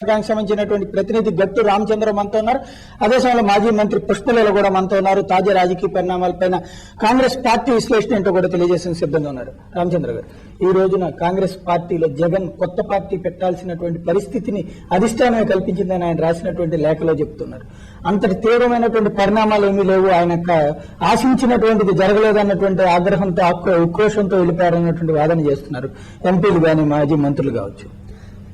సంబంధించినటువంటి ప్రతినిధి గట్టు రామచంద్ర మనతో ఉన్నారు. అదే సమయంలో మాజీ మంత్రి పుష్పలీల కూడా మనతో ఉన్నారు. తాజా రాజకీయ పరిణామాలపైన కాంగ్రెస్ పార్టీ విశ్లేషణ ఏంటో కూడా తెలియజేసిన సిద్ధంగా ఉన్నారు. రామచంద్ర గారు, ఈ రోజున కాంగ్రెస్ పార్టీలో జగన్ కొత్త పార్టీ పెట్టాల్సినటువంటి పరిస్థితిని అధిష్టానమే కల్పించిందని ఆయన రాసినటువంటి లేఖలో చెప్తున్నారు. అంతటి తీవ్రమైనటువంటి పరిణామాలు ఏమీ లేవు, ఆయన ఆశించినటువంటిది జరగలేదన్నటువంటి ఆగ్రహంతో ఉక్రోషంతో వెళ్ళిపోయారన్నటువంటి వాదన చేస్తున్నారు ఎంపీలు కానీ మాజీ మంత్రులు కావచ్చు.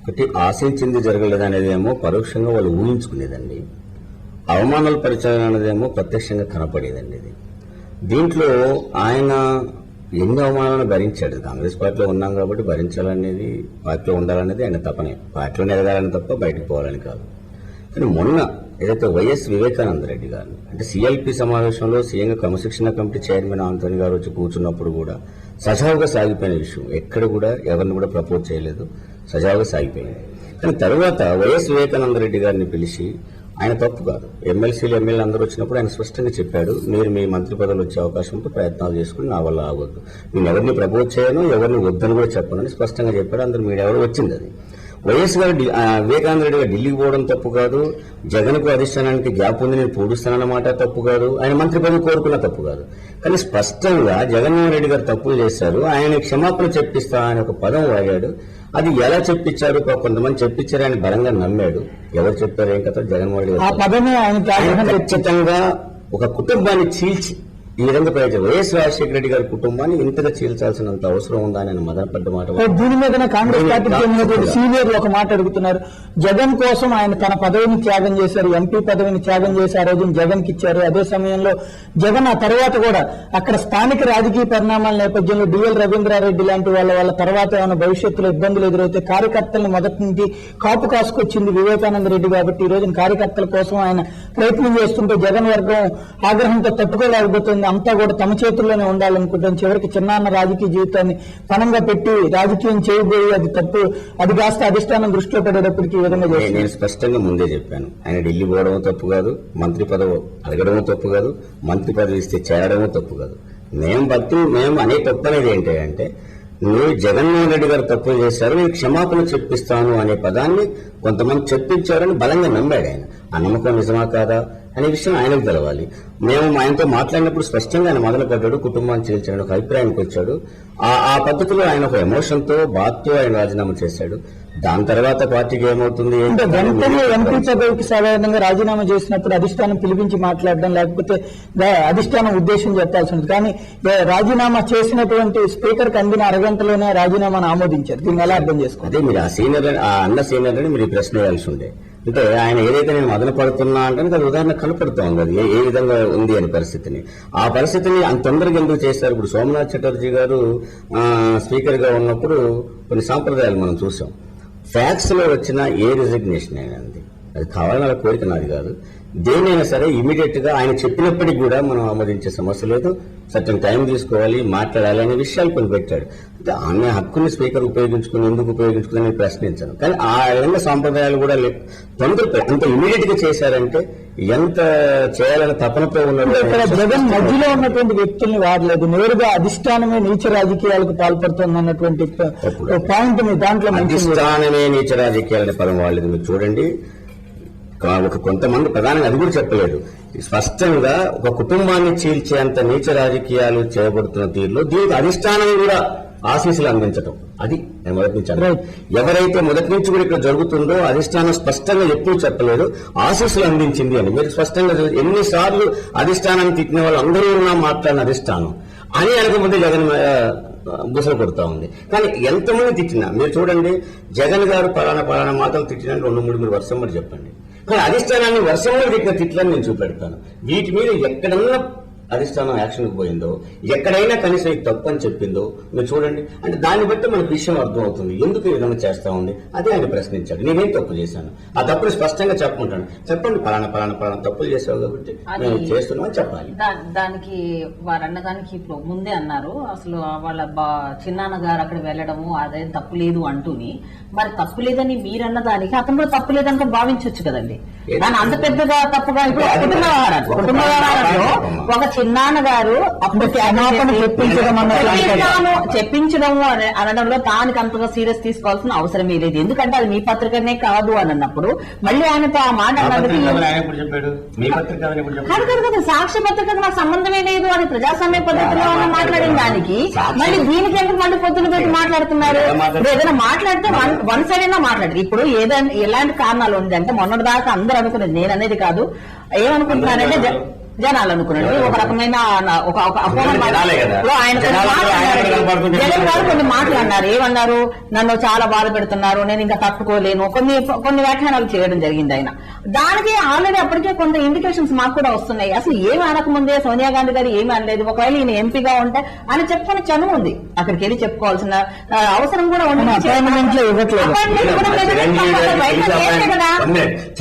ఒకటి ఆశించింది జరగలేదనేదేమో పరోక్షంగా వాళ్ళు ఊహించుకునేదండి. అవమానాలు పరిచయం అనేదేమో ప్రత్యక్షంగా కనపడేదండి. ఇది దీంట్లో ఆయన ఎన్ని అవమానాలను భరించాడు. కాంగ్రెస్ పార్టీలో ఉన్నాం కాబట్టి భరించాలనేది, పార్టీలో ఉండాలనేది ఆయన తపనే. పార్టీలో ఎదగాలని తప్ప బయటకు పోవాలని కాదు. కానీ మొన్న ఏదైతే వైఎస్ వివేకానంద రెడ్డి గారు అంటే సిఎల్పి సమావేశంలో సీఎంగా క్రమశిక్షణ కమిటీ చైర్మన్ ఆంటోనీ గారు వచ్చి కూర్చున్నప్పుడు కూడా సజావుగా సాగిపోయిన విషయం. ఎక్కడ కూడా ఎవరిని కూడా ప్రపోజ్ చేయలేదు, సజావుగా సాగిపోయింది. కానీ తర్వాత వైఎస్ వివేకానంద రెడ్డి గారిని పిలిచి ఆయన తప్పు కాదు, ఎమ్మెల్సీలు ఎమ్మెల్యేలు అందరూ వచ్చినప్పుడు ఆయన స్పష్టంగా చెప్పాడు, మీరు మీ మంత్రి పదవులు వచ్చే అవకాశం ఉంటే ప్రయత్నాలు చేసుకుని నా వల్ల ఆగొద్దు, నేను ఎవరిని ప్రపోజ్ చేయను, ఎవరిని వద్దని కూడా చెప్పను అని స్పష్టంగా చెప్పాడు. అందరూ మీడియా కూడా వచ్చింది. అది వైఎస్ గారు వివేకానంద రెడ్డి గారు ఢిల్లీకి పోవడం తప్పు కాదు, జగన్కు అధిష్టానానికి గ్యాప్ ఉంది నేను పూడుస్తానన్నమాట తప్పు కాదు, ఆయన మంత్రి పదవి కోరుకున్న తప్పు కాదు. కానీ స్పష్టంగా జగన్మోహన్ రెడ్డి గారు తప్పులు చేశారు, ఆయన క్షమాపణ చెప్పిస్తా అనే ఒక పదం వాడాడు. అది ఎలా చెప్పించారు, కొంతమంది చెప్పించారు, ఆయన బలంగా నమ్మాడు. ఎవరు చెప్పారు ఏం కదా, జగన్మోహన్ రెడ్డి గారు ఖచ్చితంగా ఒక కుటుంబాన్ని చీల్చి ఈ విధంగా ప్రయత్నం వైఎస్ రాజశేఖర రెడ్డి గారి కుటుంబాన్ని ఇంతగా చీల్చాల్సినంత అవసరం ఉందా అని మదనపడ్డ మాట. దీని మీద కాంగ్రెస్ పార్టీ సీనియర్లు ఒక మాట అడుగుతున్నారు. జగన్ కోసం ఆయన తన పదవిని త్యాగం చేశారు, ఎంపీ పదవిని త్యాగం చేసి ఆ రోజున జగన్ కి ఇచ్చారు. అదే సమయంలో జగన్ ఆ తర్వాత కూడా అక్కడ స్థానిక రాజకీయ పరిణామాల నేపథ్యంలో డిఎల్ రవీంద్రారెడ్డి లాంటి వాళ్ళ తర్వాత ఏమైనా భవిష్యత్తులో ఇబ్బందులు ఎదురైతే కార్యకర్తలను మొదటి నుంచి కాపు కాసుకొచ్చింది వివేకానంద రెడ్డి కాబట్టి ఈ రోజున కార్యకర్తల కోసం ఆయన ప్రయత్నం చేస్తుంటే జగన్ వర్గం ఆగ్రహంతో తట్టుకోలేకపోతుంది, అంతా కూడా తమ చేతుల్లోనే ఉండాలనుకుంటాను. చివరికి చిన్నాన్న రాజకీయ జీవితాన్ని పణంగా పెట్టి రాజకీయం చేయబోయి అది తప్పు, అది కాస్త అధిష్టానం దృష్టిలో పడేటప్పటికి ఈ విధంగా చేస్తాను. నేను స్పష్టంగా ముందే చెప్పాను, ఆయన ఢిల్లీ పోవడమో తప్పు కాదు, మంత్రి పదవి అడగడమో తప్పు కాదు, మంత్రి పదవి ఇస్తే చేరడమో తప్పు కాదు. మేము అనే తప్పు అనేది ఏంటంటే నువ్వు జగన్మోహన్ రెడ్డి గారు తప్పులు చేశారు, నేను క్షమాపణ చెప్పిస్తాను అనే పదాన్ని కొంతమంది చెప్పించారని బలంగా నమ్మాడు ఆయన. ఆ నమ్మకం నిజమా కాదా అనే విషయం ఆయనకు తెలవాలి. మేము ఆయనతో మాట్లాడినప్పుడు స్పష్టంగా ఆయన మొదలుపెట్టాడు, కుటుంబాన్ని చీల్చాడు, ఒక అభిప్రాయానికి వచ్చాడు. ఆ పద్ధతిలో ఆయన ఒక ఎమోషన్తో బాధతో ఆయన రాజీనామా చేశాడు. దాని తర్వాత పార్టీకి ఏమవుతుంది వెంటనే ఎంపీ పదవికి సాధారణంగా రాజీనామా చేసినప్పుడు అధిష్టానం పిలిపించి మాట్లాడడం, లేకపోతే అధిష్టానం ఉద్దేశం చెప్పాల్సి ఉంటుంది. కానీ రాజీనామా చేసినటువంటి స్పీకర్ కి అందిన అరగంటలోనే రాజీనామాను ఆమోదించారు. దీన్ని ఎలా అర్థం చేసుకోవాలి? అదే మీరు ఆ అన్న సీనియర్ అని మీరు ప్రశ్న వేయాల్సి ఉండే. అంటే ఆయన ఏదైతే నేను మదన పడుతున్నా అంటే అది ఉదాహరణ కనపడుతూ ఉంది, అది ఏ విధంగా ఉంది అనే పరిస్థితిని. ఆ పరిస్థితిని అంత తొందరగా ఎందుకు చేశారు? ఇప్పుడు సోమనాథ్ చటర్జీ గారు స్పీకర్ గా ఉన్నప్పుడు కొన్ని సాంప్రదాయాలు మనం చూసాం. ఫ్యాక్స్ లో వచ్చిన ఏ రిజిగ్నేషన్ అయినా అది కావాలని వాళ్ళ కోరిక నాది కాదు, దేనైనా సరే ఇమీడియట్ గా ఆయన చెప్పినప్పటికీ కూడా మనం ఆమోదించే సమస్య లేదు, సర్టన్ టైం తీసుకోవాలి, మాట్లాడాలి అనే విషయాలు కొన్ని పెట్టాడు. ఆమె హక్కుని స్పీకర్ ఉపయోగించుకుని ఎందుకు ఉపయోగించుకుని ప్రశ్నించాను. కానీ ఆ విధంగా సాంప్రదాయాలు కూడా అంత ఇమీడియట్ గా చేశారంటే ఎంత చేయాలని తపనతో ఉన్నాడు. జగన్ మధ్యలో ఉన్నటువంటి వ్యక్తుల్ని వాడలేదు, నేరుగా అధిష్టానమే నీచ రాజకీయాలకు పాల్పడుతుంది అన్నటువంటి పాయింట్ దాంట్లో అధిష్టానమే నీచ రాజకీయాలని పదం వాడలేదు. మీరు చూడండి, ఒక కొంతమంది ప్రధానంగా అది కూడా చెప్పలేదు. స్పష్టంగా ఒక కుటుంబాన్ని చీల్చేంత నీచ రాజకీయాలు చేయబడుతున్న తీరులో దీనికి అధిష్టానం కూడా ఆశీస్సులు అందించడం, అది మొదటి నుంచి ఎవరైతే మొదటి నుంచి కూడా ఇక్కడ జరుగుతుందో అధిష్టానం స్పష్టంగా ఎప్పుడు చెప్పలేదు, ఆశీస్సులు అందించింది అని. మీరు స్పష్టంగా ఎన్నిసార్లు అధిష్టానాన్ని తిట్టిన వాళ్ళు అందరూ ఉన్నా మాట్లాడిన అధిష్టానం అని అనకముందే జగన్ బుసలు కొడుతూ ఉంది. కానీ ఎంతమంది తిట్టినా మీరు చూడండి, జగన్ గారు పలానా మాటలు తిట్టినా 2-3 మీరు వర్షం మరి చెప్పండి. కానీ అధిష్టానాన్ని వర్షంలో తిట్టిన తిట్లని నేను చూపెడతాను. వీటి మీద ఎక్కడన్నా అధిష్టానం యాక్షన్కి పోయిందో, ఎక్కడైనా కనీసం ఇది తప్పు అని చెప్పిందో మీరు చూడండి. అంటే దాన్ని బట్టి మనకు విషయం అర్థమవుతుంది ఎందుకు ఈ విధంగా చేస్తా ఉంది. అదే ఆయన ప్రశ్నించాడు, నేనేం తప్పు చేశాను, ఆ తప్పుని స్పష్టంగా చెప్పుకుంటాను. చెప్పండి, పలానా తప్పులు చేసావు కాబట్టి నేను చేస్తున్నాను చెప్పాలి. దానికి వారన్నదానికి ఇప్పుడు ముందే అన్నారు, అసలు వాళ్ళ చిన్నాన్న గారు అక్కడ వెళ్ళడము అదే తప్పు లేదు అంటూని, మరి తప్పు లేదని మీరన్న దానికి అతను కూడా తప్పు లేదంటే భావించవచ్చు కదండి. దాని అంత పెద్దగా తప్పుగా ఇప్పుడు కుటుంబ వ్యవహారంలో ఒక చిన్నాన్న గారు అప్పుడు క్షమాపణ చెప్పించడం చెప్పించడం అనడంలో దానికి అంతగా సీరియస్ తీసుకోవాల్సిన అవసరమే లేదు. ఎందుకంటే అది మీ పత్రికనే కాదు అని అన్నప్పుడు మళ్ళీ ఆయనతో ఆ మాట అన్నది కాదు సాక్షి పత్రికకు నాకు సంబంధమే లేదు అని ప్రజాస్వామ్య పద్ధతిలో మాట్లాడిన దానికి మళ్ళీ దీనికి ఎందుకు మళ్ళీ పొద్దున పెట్టి మాట్లాడుతున్నారు? ఇప్పుడు ఏదైనా మాట్లాడితే వన్ సైడ్ అయినా మాట్లాడారు. ఇప్పుడు ఏదైనా ఎలాంటి కారణాలు ఉంది అంటే మొన్నటి దాకా అందరూ అనుకునేది, నేను అనేది కాదు, ఏమనుకుంటున్నారంటే జనాలు అనుకున్నాడు ఒక రకమైన ఒక అపోహం. ఆయన జగన్ గారు కొన్ని మాట్లాడినారు, ఏమన్నారు, నన్ను చాలా బాధ పెడుతున్నారు, నేను ఇంకా తట్టుకోలేను, కొన్ని వ్యాఖ్యానాలు చేయడం జరిగింది ఆయన. దానికి ఆల్రెడీ అప్పటికే కొంత ఇండికేషన్స్ మాకు కూడా వస్తున్నాయి. అసలు ఏమి అనకముందే సోనియా గాంధీ గారు ఏమి అనలేదు. ఒకవేళ ఈయన ఎంపీగా ఉంటే ఆయన చెప్పుకునే చనువు ఉంది, అక్కడికి వెళ్ళి చెప్పుకోవాల్సిన అవసరం కూడా ఉంది.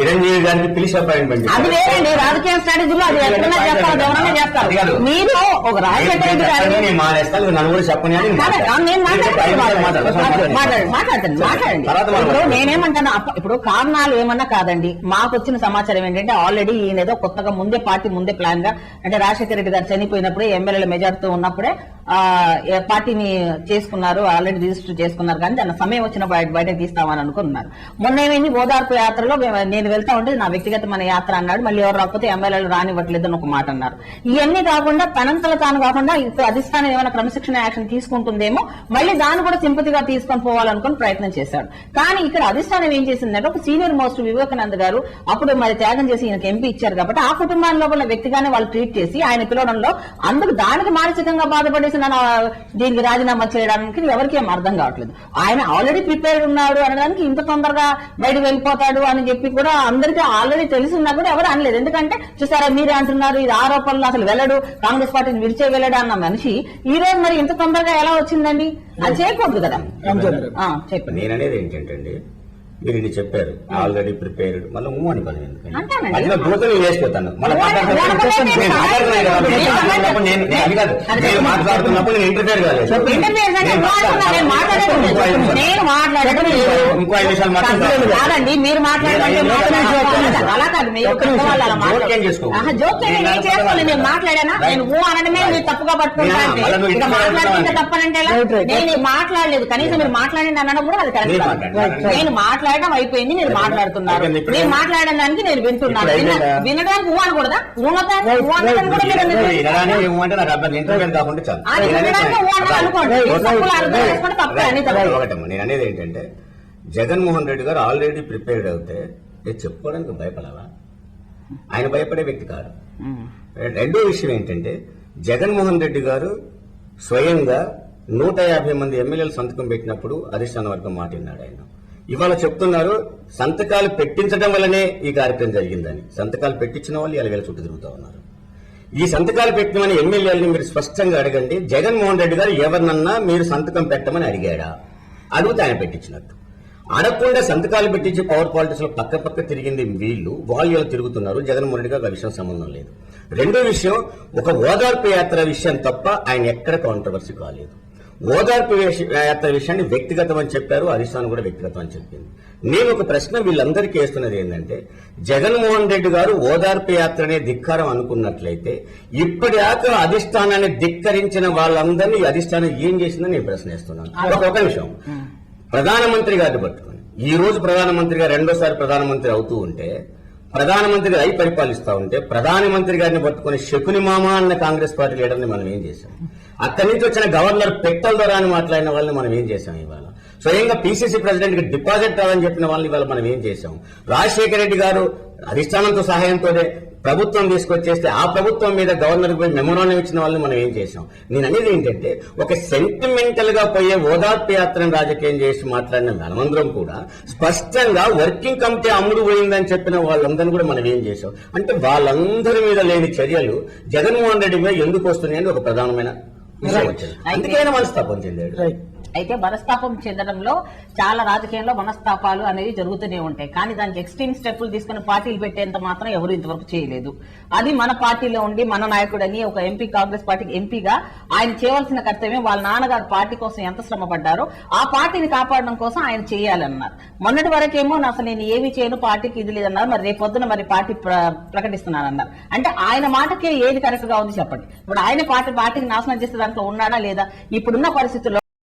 చిరంజీవి గారికి పిలిచి అపాయింట్మెంట్ అది వేరండి, రాజకీయ స్ట్రాటజీలో అది ఎక్కడైనా చేస్తారు, ఎవరైనా చేస్తారు. మీరు ఒక రాజశేఖర రెడ్డి గారిని మాట్లాడండి. ఇప్పుడు నేనేమంటాను, ఇప్పుడు కారణాలు ఏమన్నా కాదండి, మాకు వచ్చిన సమాచారం ఏంటంటే ఆల్రెడీ ఈయన ఏదో కొత్తగా ముందే ప్లాన్ గా, అంటే రాజశేఖర రెడ్డి గారు చనిపోయినప్పుడే ఎమ్మెల్యేల మెజార్టీతో ఉన్నప్పుడే పార్టీని చేసుకున్నారు, ఆల్రెడీ రిజిస్టర్ చేసుకున్నారు. కానీ దాని సమయం వచ్చిన బయటకు తీస్తామని అనుకున్నారు. మొన్న ఏమైంది, ఓదార్పు యాత్రలో నేను వెళ్తా ఉంటే నా వ్యక్తిగతమైన యాత్ర అన్నాడు, మళ్ళీ ఎవరు రాకపోతే ఎమ్మెల్యేలు రానివ్వట్లేదు అని ఒక మాట అన్నారు. ఇవన్నీ కాకుండా తనంతలో తాను కాకుండా ఇప్పుడు అధిష్టానం ఏమైనా క్రమశిక్షణ యాక్షన్ తీసుకుంటుందేమో, మళ్ళీ దాన్ని కూడా సింపతిగా తీసుకొని పోవాలనుకుని ప్రయత్నం చేశాడు. కానీ ఇక్కడ అధిష్టానం ఏం చేసిందంటే, ఒక సీనియర్ మోస్ట్ వివేకానంద్ గారు అప్పుడు మరి త్యాగం చేసి ఈయనకి ఎంపీ ఇచ్చారు కాబట్టి ఆ కుటుంబాల్లో ఉన్న వ్యక్తిగానే వాళ్ళు ట్రీట్ చేసి ఆయన పిలవడంలో అందుకు దానికి మానసికంగా బాధపడేసి దీనికి రాజీనామా చేయడానికి ఎవరికి ఏం అర్థం కావట్లేదు. ఆయన ఆల్రెడీ ప్రిపేర్డ్ ఉన్నాడు అనడానికి ఇంత తొందరగా బయటకు వెళ్ళిపోతాడు అని చెప్పి కూడా అందరికీ ఆల్రెడీ తెలిసి ఉన్నా కూడా ఎవరు అనలేదు. ఎందుకంటే చూసారా, మీరే అంటున్నారు ఇది ఆరోపణలు, అసలు వెళ్ళడు, కాంగ్రెస్ పార్టీని విడిచే వెళ్ళడు అన్న మనిషి ఈ రోజు మరి ఇంత తొందరగా ఎలా వచ్చిందండి? అది చేయకూడదు కదా. చెప్పండి. నేననేది ఏంటంటే, మీరు ఇది చెప్పారు ఆల్రెడీ ప్రిపేర్డ్, మళ్ళీ మూవ్ అని పని దూతలు వేసిపోతాను. నేను మాట్లాడుతున్నప్పుడు నేను ఇంటర్ఫేర్ కాలేదు. ఇంకో 5 నిమిషాలు కాదండి, మీరు మాట్లాడానా? నేను ఊ అనడమే మీరు తప్పుగా పట్టుకుంటా తప్పనంటే నేను మాట్లాడలేదు. కనీసం మీరు మాట్లాడింది అనడం కూడా అది కరెక్ట్. నేను మాట్లాడడం అయిపోయింది, మీరు మాట్లాడుతున్నారు, మీరు మాట్లాడిన దానికి నేను వింటున్నాను. వినడానికి ఊ అనకూడదా? నేను అనేది ఏంటంటే, జగన్మోహన్ రెడ్డి గారు ఆల్రెడీ ప్రిపేర్డ్ అవుతే నేను చెప్పుకోవడానికి భయపడాలా? ఆయన భయపడే వ్యక్తి కాదు. రెండో విషయం ఏంటంటే, జగన్మోహన్ రెడ్డి గారు స్వయంగా 150 మంది ఎమ్మెల్యేలు సంతకం పెట్టినప్పుడు అధిష్టాన వర్గం మాట విన్నాడు. ఆయన ఇవాళ చెప్తున్నారు సంతకాలు పెట్టించడం వల్లనే ఈ కార్యక్రమం జరిగిందని. సంతకాలు పెట్టించిన వాళ్ళు ఇలా చుట్టూ తిరుగుతూ ఉన్నారు. ఈ సంతకాలు పెట్టినమని ఎమ్మెల్యేలని మీరు స్పష్టంగా అడగండి. జగన్మోహన్ రెడ్డి గారు ఎవరినన్నా మీరు సంతకం పెట్టమని అడిగాడా? అడిగితే ఆయన పెట్టించినట్టు. అడగకుండా సంతకాలు పెట్టించి పవర్ పాలిటిక్స్ లో పక్క తిరిగింది వీళ్ళు, వాళ్ళు ఇలా తిరుగుతున్నారు. జగన్మోహన్ రెడ్డి గారు ఆ విషయం సంబంధం లేదు. రెండో విషయం, ఒక ఓదార్పు యాత్ర విషయం తప్ప ఆయన ఎక్కడ కాంట్రవర్సీ కాలేదు. ఓదార్పు యాత్ర విషయాన్ని వ్యక్తిగతం అని చెప్పారు, అధిష్టానం కూడా వ్యక్తిగతం అని చెప్పింది. నేను ఒక ప్రశ్న వీళ్ళందరికీ వేస్తున్నది ఏంటంటే, జగన్మోహన్ రెడ్డి గారు ఓదార్పు యాత్రనే ధిక్కారం అనుకున్నట్లయితే ఇప్పటిదాకా అధిష్టానాన్ని ధిక్కరించిన వాళ్ళందరినీ అధిష్టానం ఏం చేసిందని నేను ప్రశ్న వేస్తున్నాను. ఒక విషయం, ప్రధానమంత్రి గారిని పట్టుకుని ఈ రోజు ప్రధానమంత్రి గారు రెండోసారి ప్రధానమంత్రి అవుతూ ఉంటే, ప్రధానమంత్రి గారు పరిపాలిస్తా ఉంటే ప్రధానమంత్రి గారిని పట్టుకుని శకుని మామ అన్న కాంగ్రెస్ పార్టీ లీడర్ని మనం ఏం చేశాం? అక్కడి నుంచి వచ్చిన గవర్నర్ పెట్టల ద్వారా అని మాట్లాడిన వాళ్ళని మనం ఏం చేశాం? ఇవాళ స్వయంగా పిసిసి ప్రెసిడెంట్ కి డిపాజిట్ రాదని చెప్పిన వాళ్ళని ఇవాళ మనం ఏం చేశాం? రాజశేఖర రెడ్డి గారు అధిష్టానంతో సహాయంతోనే ప్రభుత్వం తీసుకొచ్చేస్తే ఆ ప్రభుత్వం మీద గవర్నర్ పోయి మెమోరాండం ఇచ్చిన వాళ్ళని మనం ఏం చేశాం? నేను అనేది ఏంటంటే, ఒక సెంటిమెంటల్ గా పోయే ఓదార్పు యాత్రను రాజకీయం చేసి మాట్లాడిన మనమందరం కూడా స్పష్టంగా వర్కింగ్ కమిటీ అమ్ముడు పోయిందని చెప్పిన వాళ్ళందరినీ కూడా మనం ఏం చేశాం? అంటే వాళ్ళందరి మీద లేని చర్యలు జగన్మోహన్ రెడ్డి మీద ఎందుకు వస్తున్నాయని ఒక ప్రధానమైన విషయం వచ్చింది. అందుకైనా మనస్తాపం చెందాడు. అయితే మనస్తాపం చెందడంలో చాలా రాజకీయంలో మనస్తాపాలు అనేవి జరుగుతూనే ఉంటాయి. కానీ దానికి ఎక్స్ట్రీమ్ స్టెప్పులు తీసుకుని పార్టీలు పెట్టేంత మాత్రం ఎవరు ఇంతవరకు చేయలేదు. అది మన పార్టీలో ఉండి మన నాయకుడని ఒక ఎంపీ, కాంగ్రెస్ పార్టీకి ఎంపీగా ఆయన చేయవలసిన కర్తవ్యం వాళ్ళ నాన్నగారు పార్టీ కోసం ఎంత శ్రమ పడ్డారో ఆ పార్టీని కాపాడడం కోసం ఆయన చేయాలన్నారు. మొన్నటి వరకేమో అసలు నేను ఏమి చేయను, పార్టీకి ఇది లేదన్నారు. మరి రేపు పొద్దున మరి పార్టీ ప్రకటిస్తున్నానన్నారు. అంటే ఆయన మాటకే ఏది కరెక్ట్ గా ఉంది చెప్పండి. ఇప్పుడు ఆయన పార్టీని నాశనం చేసే దాంట్లో ఉన్నాడా లేదా? ఇప్పుడున్న పరిస్థితుల్లో